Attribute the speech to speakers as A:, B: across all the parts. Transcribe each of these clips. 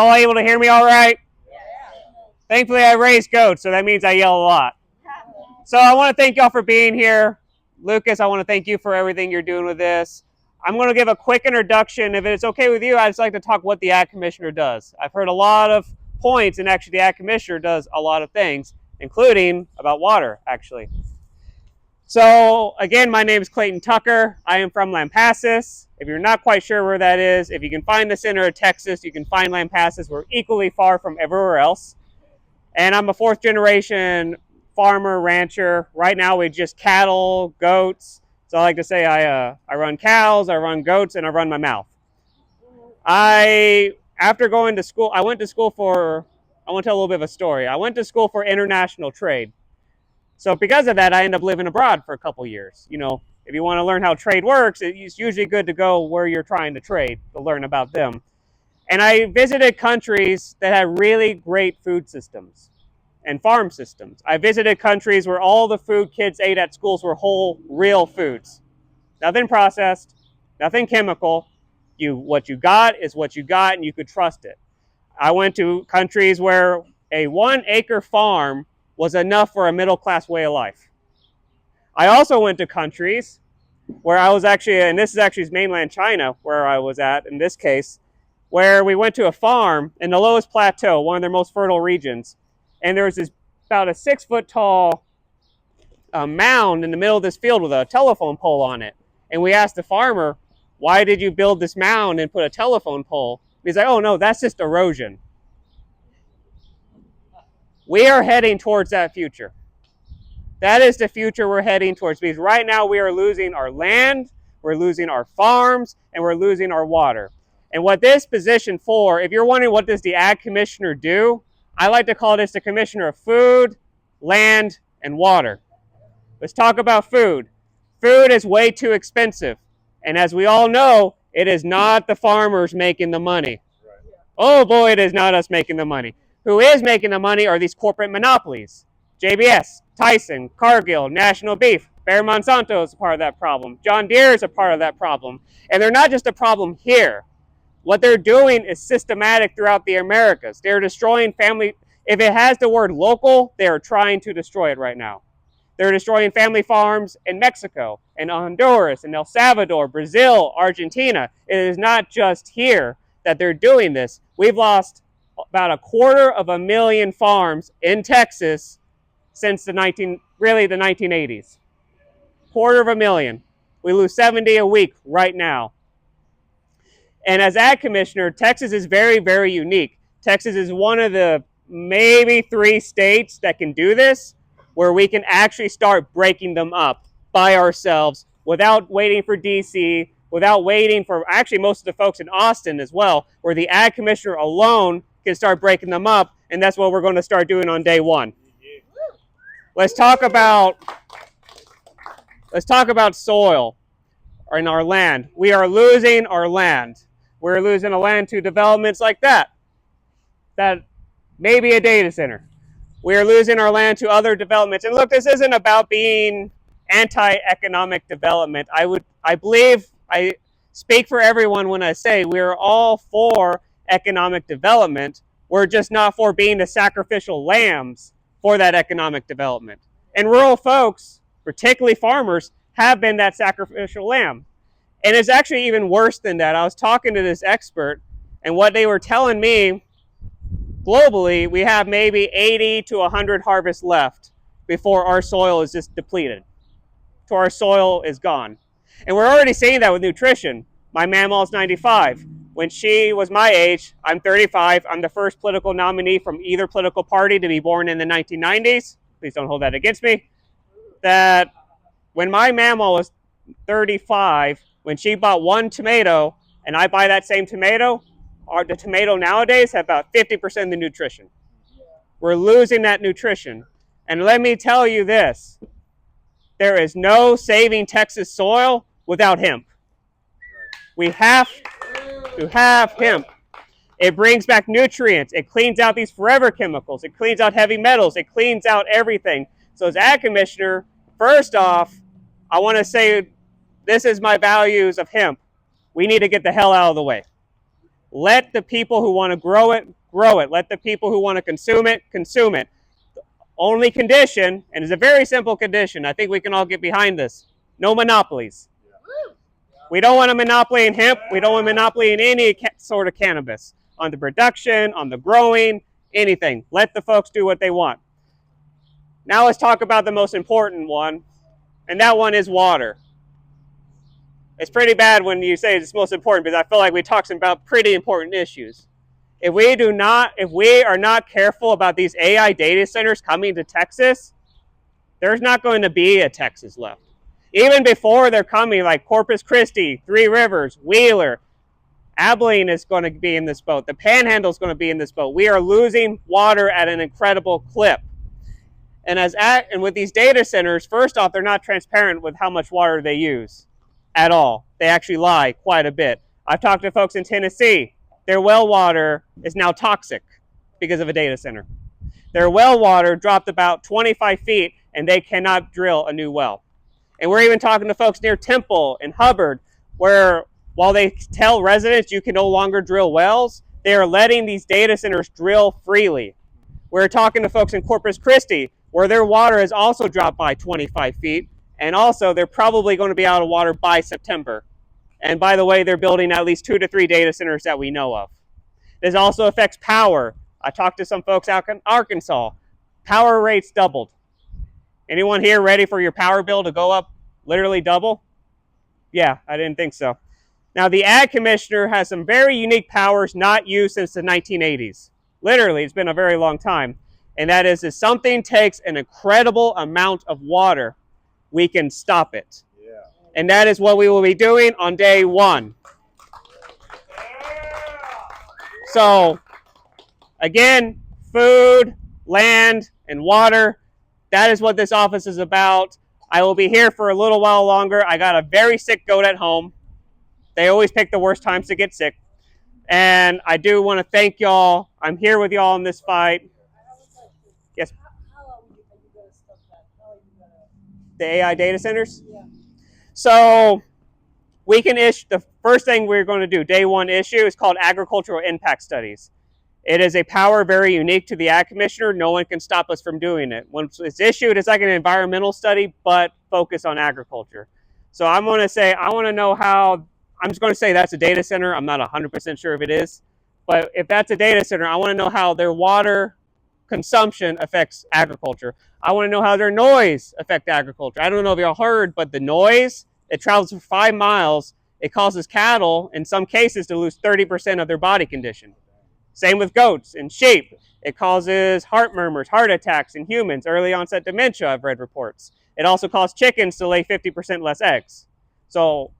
A: All able to hear me all right? Thankfully, I raised goats, so that means I yell a lot. So I want to thank y'all for being here. Lucas, I want to thank you for everything you're doing with this. I'm going to give a quick introduction. If it's okay with you, I'd just like to talk what the Ag Commissioner does. I've heard a lot of points, and actually the Ag Commissioner does a lot of things, including about water, actually. So again, my name is Clayton Tucker. I am from Lampasas. If you're not quite sure where that is, if you can find the center of Texas, you can find Lampasas. We're equally far from everywhere else. And I'm a fourth generation farmer, rancher. Right now we just cattle, goats. So I like to say I run cows, I run goats, and I run my mouth. After going to school, I want to tell a little bit of a story. I went to school for international trade. So because of that, I ended up living abroad for a couple years. You know, if you want to learn how trade works, it's usually good to go where you're trying to trade to learn about them. And I visited countries that had really great food systems and farm systems. I visited countries where all the food kids ate at schools were whole, real foods. Nothing processed, nothing chemical. What you got is what you got, and you could trust it. I went to countries where a 1-acre farm was enough for a middle-class way of life. I also went to countries where I was actually, and this is actually mainland China where I was at in this case, where we went to a farm in the lowest plateau, one of their most fertile regions, and there was this about a 6-foot tall mound in the middle of this field with a telephone pole on it. And we asked the farmer, why did you build this mound and put a telephone pole? He's like, oh no, that's just erosion. We are heading towards that future. That is the future we're heading towards, because right now we are losing our land, we're losing our farms, and we're losing our water. And what this position for, if you're wondering what does the Ag Commissioner do, I like to call this the Commissioner of Food, Land, and Water. Let's talk about food. Food is way too expensive. And as we all know, it is not the farmers making the money. Oh boy, it is not us making the money. Who is making the money are these corporate monopolies. JBS, Tyson, Cargill, National Beef, Bayer Monsanto is a part of that problem. John Deere is a part of that problem. And they're not just a problem here. What they're doing is systematic throughout the Americas. They're destroying family. If it has the word local, they are trying to destroy it right now. They're destroying family farms in Mexico, and Honduras, and El Salvador, Brazil, Argentina. It is not just here that they're doing this. We've lost about 250,000 farms in Texas since the 1980s. 250,000. We lose 70 a week right now. And as Ag Commissioner, Texas is very, very unique. Texas is one of the maybe 3 states that can do this, where we can actually start breaking them up by ourselves without waiting for DC, without waiting for actually most of the folks in Austin as well, where the Ag Commissioner alone can start breaking them up, and that's what we're going to start doing on day 1. Let's talk about soil in our land. We are losing our land. We're losing a land to developments like that may be a data center. We are losing our land to other developments. And look, this isn't about being anti-economic development. I believe I speak for everyone when I say we're all for economic development. We're just not for being the sacrificial lambs for that economic development. And rural folks, particularly farmers, have been that sacrificial lamb. And it's actually even worse than that. I was talking to this expert, and what they were telling me, globally, we have maybe 80 to 100 harvests left before our soil is just depleted. So our soil is gone. And we're already seeing that with nutrition. My mammal's 95. When she was my age, I'm 35. I'm the first political nominee from either political party to be born in the 1990s. Please don't hold that against me. That when my mammal was 35, when she bought 1 tomato, and I buy that same tomato, the tomato nowadays have about 50% of the nutrition. We're losing that nutrition. And let me tell you this, there is no saving Texas soil without hemp. We have to have hemp. It brings back nutrients. It cleans out these forever chemicals. It cleans out heavy metals. It cleans out everything. So as Ag Commissioner, first off, I want to say this is my values of hemp. We need to get the hell out of the way. Let the people who want to grow it, grow it. Let the people who want to consume it, consume it. The only condition, and it's a very simple condition, I think we can all get behind this, no monopolies. We don't want a monopoly in hemp. We don't want a monopoly in any sort of cannabis. On the production, on the growing, anything. Let the folks do what they want. Now let's talk about the most important one, and that one is water. It's pretty bad when you say it's most important because I feel like we talked about pretty important issues. If we are not careful about these AI data centers coming to Texas, there's not going to be a Texas left. Even before they're coming, like Corpus Christi, Three Rivers, Wheeler, Abilene is going to be in this boat. The Panhandle is going to be in this boat. We are losing water at an incredible clip. And with these data centers, first off, they're not transparent with how much water they use at all. They actually lie quite a bit. I've talked to folks in Tennessee. Their well water is now toxic because of a data center. Their well water dropped about 25 feet, and they cannot drill a new well. And we're even talking to folks near Temple and Hubbard, where while they tell residents you can no longer drill wells, they are letting these data centers drill freely. We're talking to folks in Corpus Christi, where their water has also dropped by 25 feet, and also they're probably going to be out of water by September. And by the way, they're building at least 2 to 3 data centers that we know of. This also affects power. I talked to some folks out in Arkansas. Power rates doubled. Anyone here ready for your power bill to go up literally double? Yeah, I didn't think so. Now, the Ag Commissioner has some very unique powers not used since the 1980s. Literally, it's been a very long time. And that is, if something takes an incredible amount of water, we can stop it. Yeah. And that is what we will be doing on day 1. So, again, food, land, and water. That is what this office is about. I will be here for a little while longer. I got a very sick goat at home. They always pick the worst times to get sick. And I do want to thank y'all. I'm here with y'all in this fight. Yes? How are you going to stop that? How are you going to... The AI data centers? Yeah. So we can issue, the first thing we're going to do, day 1 issue, is called agricultural impact studies. It is a power very unique to the Ag Commissioner. No one can stop us from doing it. Once it's issued, it's like an environmental study, but focused on agriculture. So I'm going to say, I want to know how, I'm just going to say that's a data center. I'm not 100% sure if it is. But if that's a data center, I want to know how their water consumption affects agriculture. I want to know how their noise affects agriculture. I don't know if y'all heard, but the noise, it travels for 5 miles. It causes cattle, in some cases, to lose 30% of their body condition. Same with goats and sheep. It causes heart murmurs, heart attacks in humans, early onset dementia, I've read reports. It also causes chickens to lay 50% less eggs. So,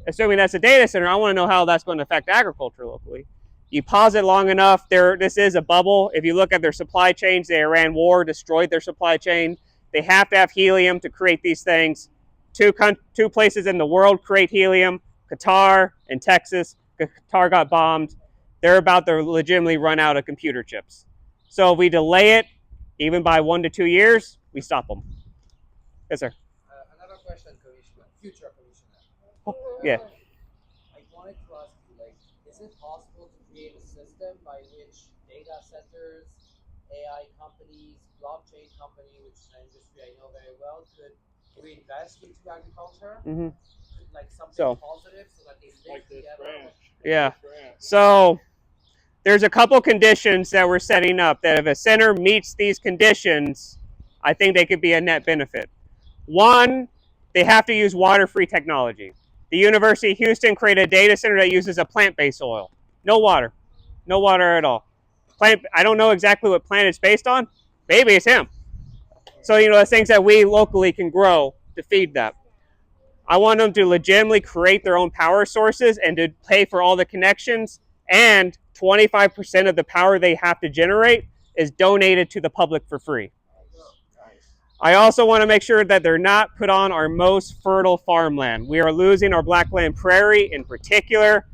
A: assuming that's a data center, I want to know how that's going to affect agriculture locally. You pause it long enough, this is a bubble. If you look at their supply chains, the Iran war destroyed their supply chain. They have to have helium to create these things. Two places in the world create helium, Qatar and Texas. Qatar got bombed. They're about to legitimately run out of computer chips. So if we delay it, even by 1 to 2 years, we stop them. Yes, sir.
B: Another question, Commissioner, future Commissioner.
A: Yeah.
B: I wanted to ask you, is it possible to create a system by which data centers, AI companies, blockchain company, which is an industry I know very well, could reinvest into agriculture?
A: Mm-hmm.
B: Like something positive so that they live together?
A: Yeah. So there's a couple conditions that we're setting up that if a center meets these conditions, I think they could be a net benefit. One, they have to use water-free technology. The University of Houston created a data center that uses a plant-based oil. No water at all. I don't know exactly what plant it's based on. Maybe it's hemp. So, the things that we locally can grow to feed that. I want them to legitimately create their own power sources and to pay for all the connections, and 25% of the power they have to generate is donated to the public for free. I also want to make sure that they're not put on our most fertile farmland. We are losing our blackland prairie in particular.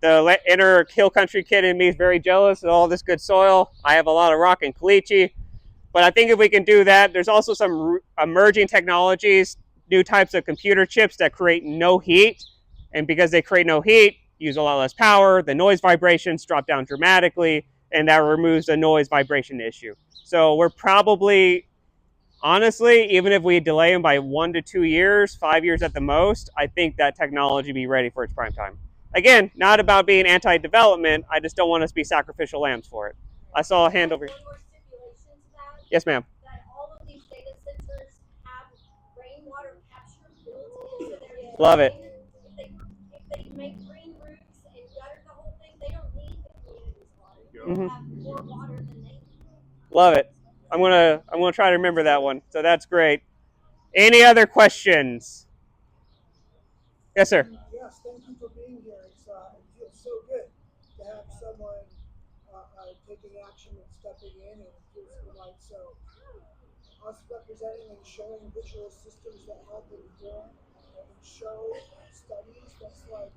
A: The inner hill country kid in me is very jealous of all this good soil. I have a lot of rock and caliche. But I think if we can do that, there's also some emerging technologies, new types of computer chips that create no heat. And because they create no heat, use a lot less power. The noise vibrations drop down dramatically, and that removes the noise vibration issue. So we're probably, honestly, even if we delay them by 1 to 2 years, 5 years at the most, I think that technology will be ready for its prime time. Again, not about being anti-development. I just don't want us to be sacrificial lambs for it. I saw a hand over here.
C: One more stipulation to that.
A: Yes, ma'am.
C: That all of these data centers have rainwater capture built into their
A: Love it.
C: If they make green roofs and gutter the whole thing, they don't need the community's water. They
A: Mhm.
C: have more water than they need.
A: Love it. I'm gonna try to remember that one. So that's great. Any other questions? Yes, sir.
D: Yes, thank you for being here. It feels so good to have someone taking action and stepping in, and it feels like so us representing and showing visual systems that help inform and show studies. That's like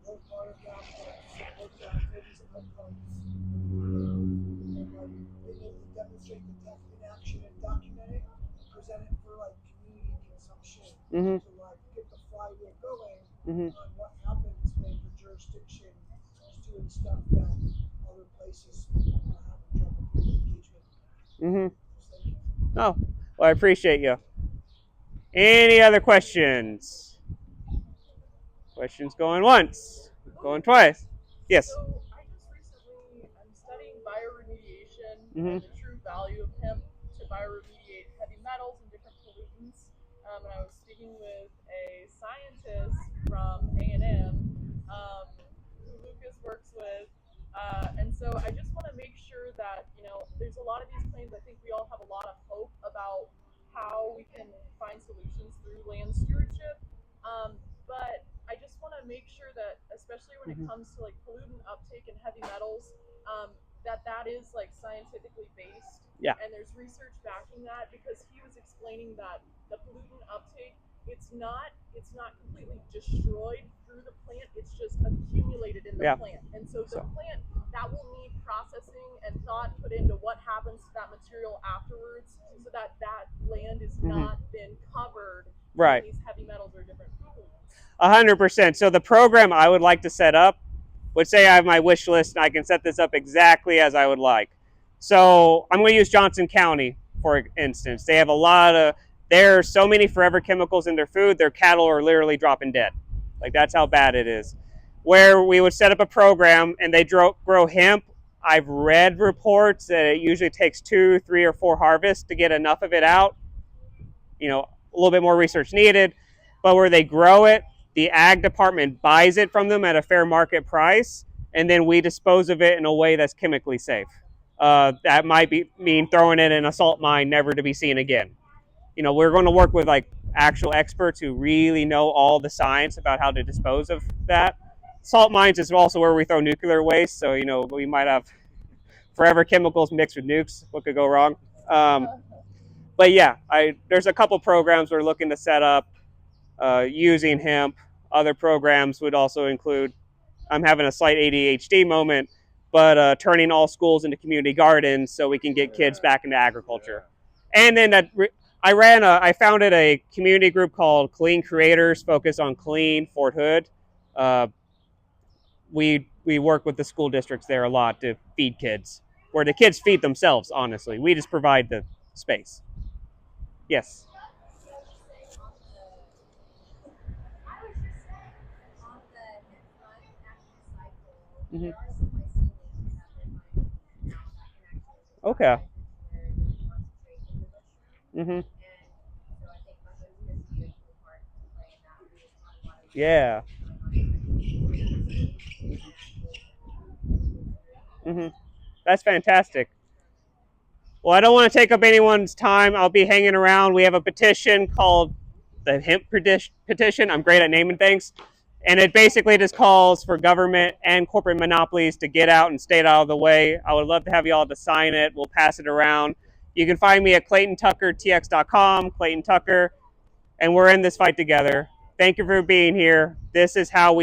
D: one part of that, support that for these outcomes, and like being able to demonstrate the tech in action and document it and present it for like community consumption
A: Mhm.
D: to like get the flywheel going
A: Mhm.
D: on what happens when the jurisdiction is doing stuff that other places are having trouble getting engagement.
A: Mhm.
D: Just thank you.
A: Oh, well, I appreciate you. Any other questions? Questions going once, going twice. Yes.
E: So I just recently I'm studying bioremediation
A: Mhm.
E: and the true value of hemp to bioremediate heavy metals and different pollutants. And I was speaking with a scientist from A&M who Lucas works with. And so I just want to make sure that, there's a lot of these claims. I think we all have a lot of hope about how we can find solutions through land stewardship. But I just want to make sure that, especially when it comes to like pollutant uptake and heavy metals, that is like scientifically based.
A: Yeah.
E: And there's research backing that, because he was explaining that the pollutant uptake, it's not completely destroyed through the plant. It's just accumulated in the
A: Yeah.
E: plant. And so the plant, that will need processing and thought put into what happens to that material afterwards, so that land is not been covered
A: Right.
E: in these heavy metals or different pollutants.
A: 100%. So the program I would like to set up would say I have my wish list and I can set this up exactly as I would like. So I'm going to use Johnson County, for instance. They have a lot of, there are so many forever chemicals in their food, their cattle are literally dropping dead. Like, that's how bad it is. Where we would set up a program and they grow hemp. I've read reports that it usually takes 2, 3, or 4 harvests to get enough of it out. A little bit more research needed. But where they grow it, the ag department buys it from them at a fair market price, and then we dispose of it in a way that's chemically safe. That might mean throwing it in a salt mine, never to be seen again. We're going to work with like actual experts who really know all the science about how to dispose of that. Salt mines is also where we throw nuclear waste, so we might have forever chemicals mixed with nukes. What could go wrong? But yeah, there's a couple programs we're looking to set up using hemp. Other programs would also include, I'm having a slight ADHD moment, but turning all schools into community gardens so we can get kids back into agriculture. And then I founded a community group called Clean Creators, focused on clean Fort Hood. We work with the school districts there a lot to feed kids, where the kids feed themselves, honestly. We just provide the space. Yes. Mm-hmm. Okay. Mm-hmm. Yeah. Mm-hmm. That's fantastic. Well, I don't want to take up anyone's time. I'll be hanging around. We have a petition called the Hemp Petition. I'm great at naming things. And it basically just calls for government and corporate monopolies to get out and stay out of the way. I would love to have you all to sign it. We'll pass it around. You can find me at ClaytonTuckerTX.com, Clayton Tucker, and we're in this fight together. Thank you for being here. This is how we